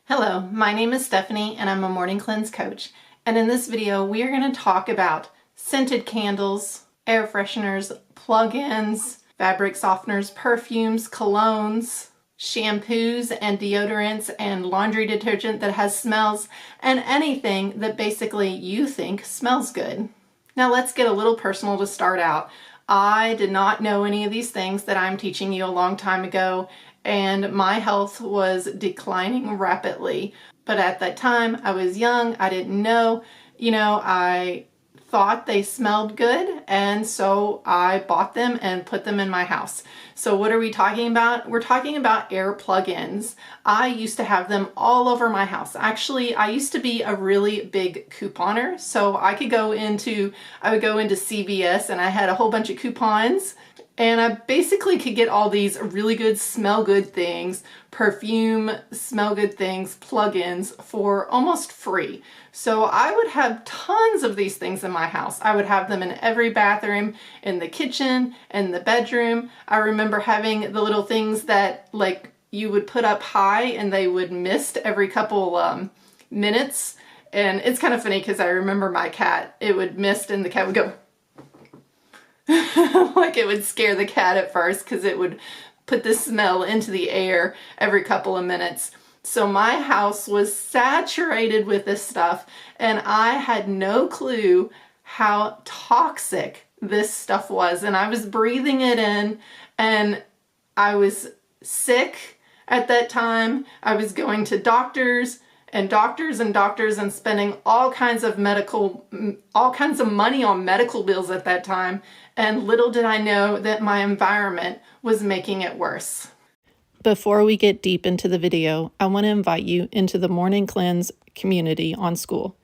Hello, my name is Stephanie and I'm a morning cleanse coach. And in this video, we are going to talk about scented candles, air fresheners, plug-ins, fabric softeners, perfumes, colognes, shampoos and deodorants and laundry detergent that has smells, and anything that basically you think smells good. Now let's get a little personal to start out. I did not know any of these things that I'm teaching you a long time ago, and my health was declining rapidly. But at that time, I was young, I didn't know, I thought they smelled good, and so I bought them and put them in my house. So what are we talking about? We're talking about air plug-ins. I used to have them all over my house. Actually, I used to be a really big couponer, so I would go into CVS and I had a whole bunch of coupons. And I basically could get all these really good, smell good things, perfume, smell good things, plug-ins for almost free. So I would have tons of these things in my house. I would have them in every bathroom, in the kitchen, in the bedroom. I remember having the little things that you would put up high and they would mist every couple minutes. And it's kind of funny because I remember my cat, it would mist and the cat would go, like it would scare the cat at first because it would put the smell into the air every couple of minutes. So my house was saturated with this stuff and I had no clue how toxic this stuff was. And I was breathing it in and I was sick at that time. I was going to doctors and spending all kinds of money on medical bills at that time. And little did I know that my environment was making it worse. Before we get deep into the video, I want to invite you into the Morning Cleanse community on School.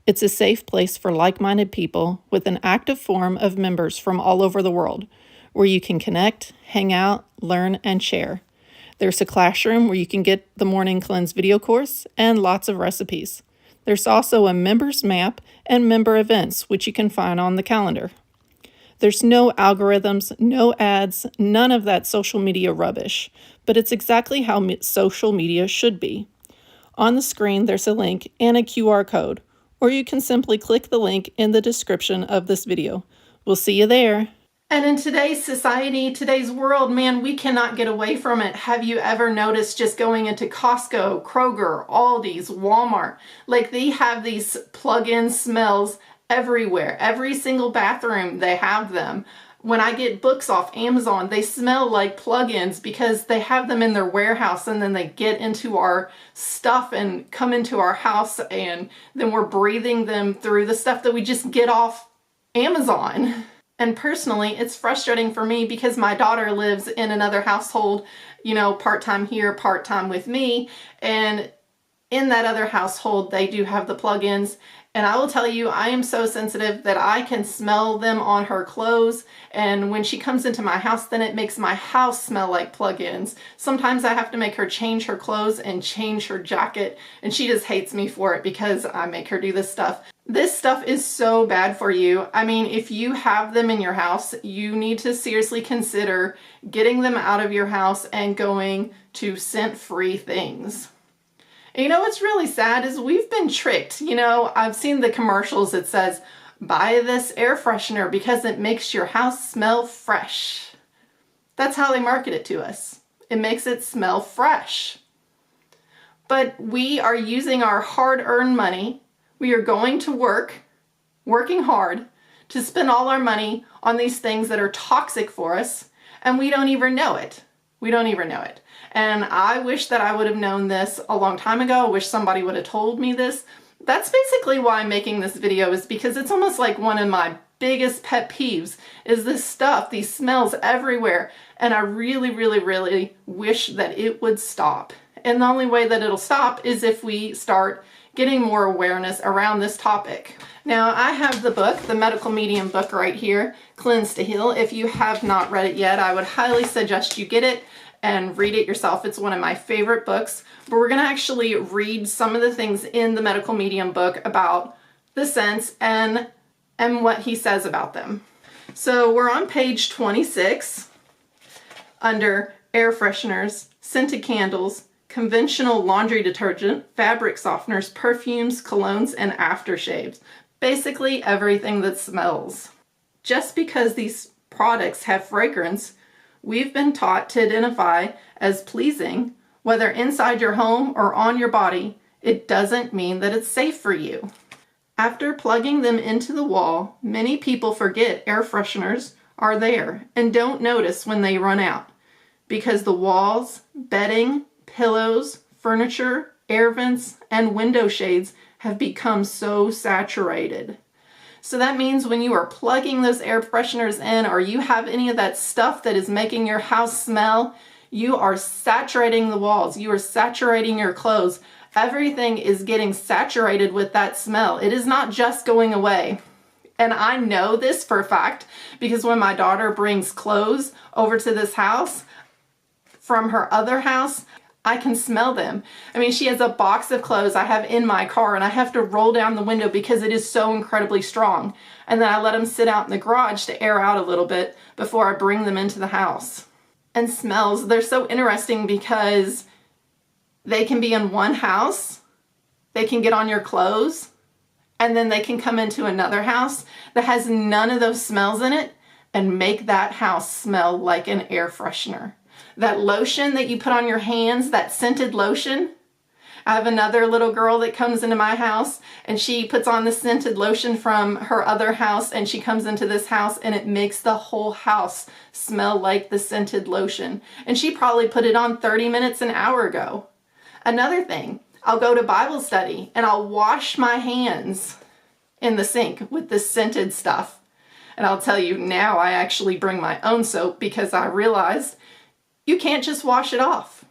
It's a safe place for like-minded people with an active form of members from all over the world, where you can connect, hang out, learn, and share. There's a classroom where you can get the Morning Cleanse video course and lots of recipes. There's also a members map and member events, which you can find on the calendar. There's no algorithms, no ads, none of that social media rubbish, but it's exactly how social media should be. On the screen, there's a link and a QR code, or you can simply click the link in the description of this video. We'll see you there. And in today's society, today's world, man, we cannot get away from it. Have you ever noticed just going into Costco, Kroger, Aldi's, Walmart, they have these plug-in smells everywhere. Every single bathroom, they have them. When I get books off Amazon, they smell like plug-ins because they have them in their warehouse and then they get into our stuff and come into our house and then we're breathing them through the stuff that we just get off Amazon. And personally, it's frustrating for me because my daughter lives in another household, part-time here, part-time with me. And in that other household, they do have the plug-ins. And I will tell you, I am so sensitive that I can smell them on her clothes. And when she comes into my house, then it makes my house smell like plug-ins. Sometimes I have to make her change her clothes and change her jacket. And she just hates me for it because I make her do this stuff. This stuff is so bad for you. I mean, if you have them in your house, you need to seriously consider getting them out of your house and going to scent-free things. And what's really sad is we've been tricked. I've seen the commercials that says, buy this air freshener because it makes your house smell fresh. That's how they market it to us. It makes it smell fresh. But we are using our hard-earned money. We are going to work, working hard, to spend all our money on these things that are toxic for us, and we don't even know it. We don't even know it. And I wish that I would have known this a long time ago. I wish somebody would have told me this. That's basically why I'm making this video, is because it's almost like one of my biggest pet peeves is this stuff, these smells everywhere. And I really, really, really wish that it would stop. And the only way that it'll stop is if we start getting more awareness around this topic. Now, I have the book, the Medical Medium book right here, Cleanse to Heal. If you have not read it yet, I would highly suggest you get it and read it yourself. It's one of my favorite books. But we're going to actually read some of the things in the Medical Medium book about the scents and what he says about them. So we're on page 26 under Air Fresheners, Scented Candles, conventional laundry detergent, fabric softeners, perfumes, colognes, and aftershaves. Basically everything that smells. Just because these products have fragrance, we've been taught to identify as pleasing, whether inside your home or on your body, it doesn't mean that it's safe for you. After plugging them into the wall, many people forget air fresheners are there and don't notice when they run out, because the walls, bedding, pillows, furniture, air vents, and window shades have become so saturated. So that means when you are plugging those air fresheners in, or you have any of that stuff that is making your house smell, you are saturating the walls, you are saturating your clothes. Everything is getting saturated with that smell. It is not just going away. And I know this for a fact because when my daughter brings clothes over to this house from her other house, I can smell them. I mean, she has a box of clothes I have in my car and I have to roll down the window because it is so incredibly strong. And then I let them sit out in the garage to air out a little bit before I bring them into the house. And smells, they're so interesting because they can be in one house, they can get on your clothes, and then they can come into another house that has none of those smells in it and make that house smell like an air freshener. That lotion that you put on your hands, that scented lotion. I have another little girl that comes into my house and she puts on the scented lotion from her other house and she comes into this house and it makes the whole house smell like the scented lotion. And she probably put it on 30 minutes, an hour ago. Another thing, I'll go to Bible study and I'll wash my hands in the sink with this scented stuff. And I'll tell you now, I actually bring my own soap because I realized you can't just wash it off.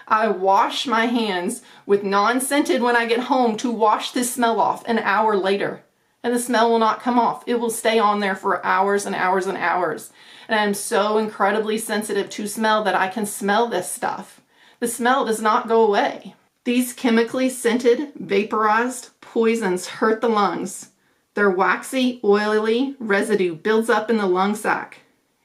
I wash my hands with non-scented when I get home to wash this smell off an hour later. And the smell will not come off. It will stay on there for hours and hours and hours. And I'm so incredibly sensitive to smell that I can smell this stuff. The smell does not go away. These chemically scented, vaporized poisons hurt the lungs. Their waxy, oily residue builds up in the lung sac.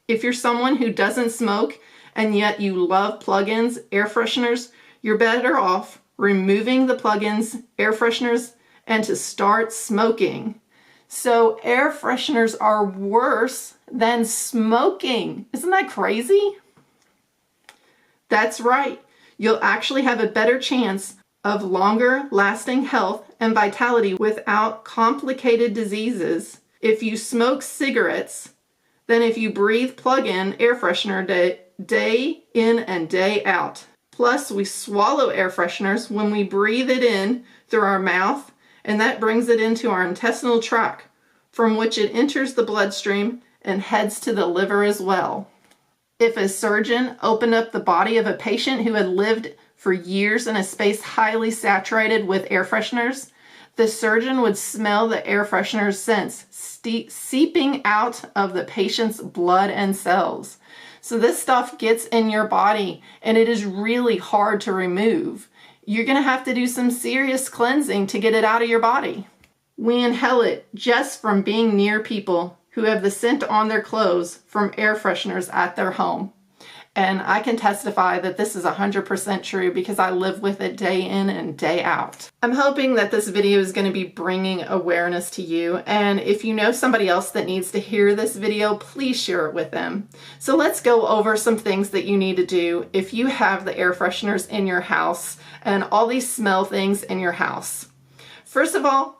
If you're someone who doesn't smoke and yet you love plug-ins, air fresheners, you're better off removing the plug-ins, air fresheners, and to start smoking. So air fresheners are worse than smoking. Isn't that crazy? That's right. You'll actually have a better chance of longer lasting health and vitality without complicated diseases if you smoke cigarettes than if you breathe plug-in air freshener day in and day out. Plus, we swallow air fresheners when we breathe it in through our mouth, and that brings it into our intestinal tract, from which it enters the bloodstream and heads to the liver as well. If a surgeon opened up the body of a patient who had lived for years in a space highly saturated with air fresheners, the surgeon would smell the air freshener's scents seeping out of the patient's blood and cells. So this stuff gets in your body and it is really hard to remove. You're going to have to do some serious cleansing to get it out of your body. We inhale it just from being near people who have the scent on their clothes from air fresheners at their home. And I can testify that this is 100% true because I live with it day in and day out. I'm hoping that this video is going to be bringing awareness to you. And if you know somebody else that needs to hear this video, please share it with them. So let's go over some things that you need to do if you have the air fresheners in your house and all these smell things in your house. First of all,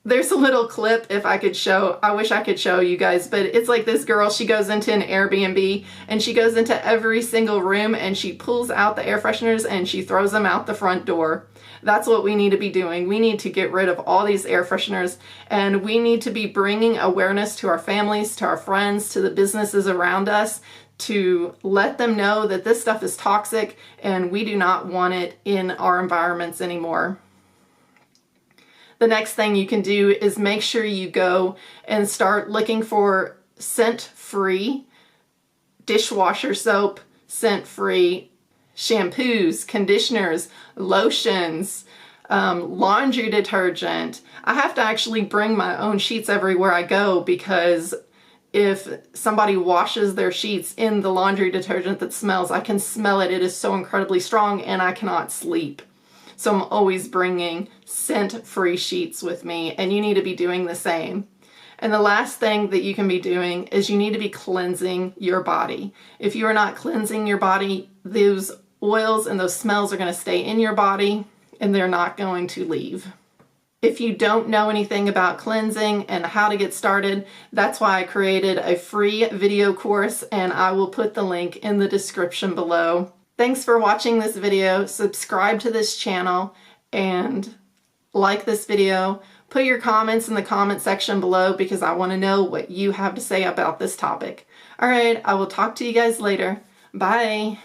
there's a little clip if I could show, I wish I could show you guys, but it's like this girl, she goes into an Airbnb and she goes into every single room and she pulls out the air fresheners and she throws them out the front door. That's what we need to be doing. We need to get rid of all these air fresheners and we need to be bringing awareness to our families, to our friends, to the businesses around us to let them know that this stuff is toxic and we do not want it in our environments anymore. The next thing you can do is make sure you go and start looking for scent-free dishwasher soap, scent-free shampoos, conditioners, lotions, laundry detergent. I have to actually bring my own sheets everywhere I go because if somebody washes their sheets in the laundry detergent that smells, I can smell it. It is so incredibly strong and I cannot sleep. So I'm always bringing scent-free sheets with me, and you need to be doing the same. And the last thing that you can be doing is you need to be cleansing your body. If you are not cleansing your body, those oils and those smells are going to stay in your body and they're not going to leave. If you don't know anything about cleansing and how to get started, that's why I created a free video course, and I will put the link in the description below. Thanks for watching this video. Subscribe to this channel and like this video. Put your comments in the comment section below because I want to know what you have to say about this topic. All right, I will talk to you guys later. Bye.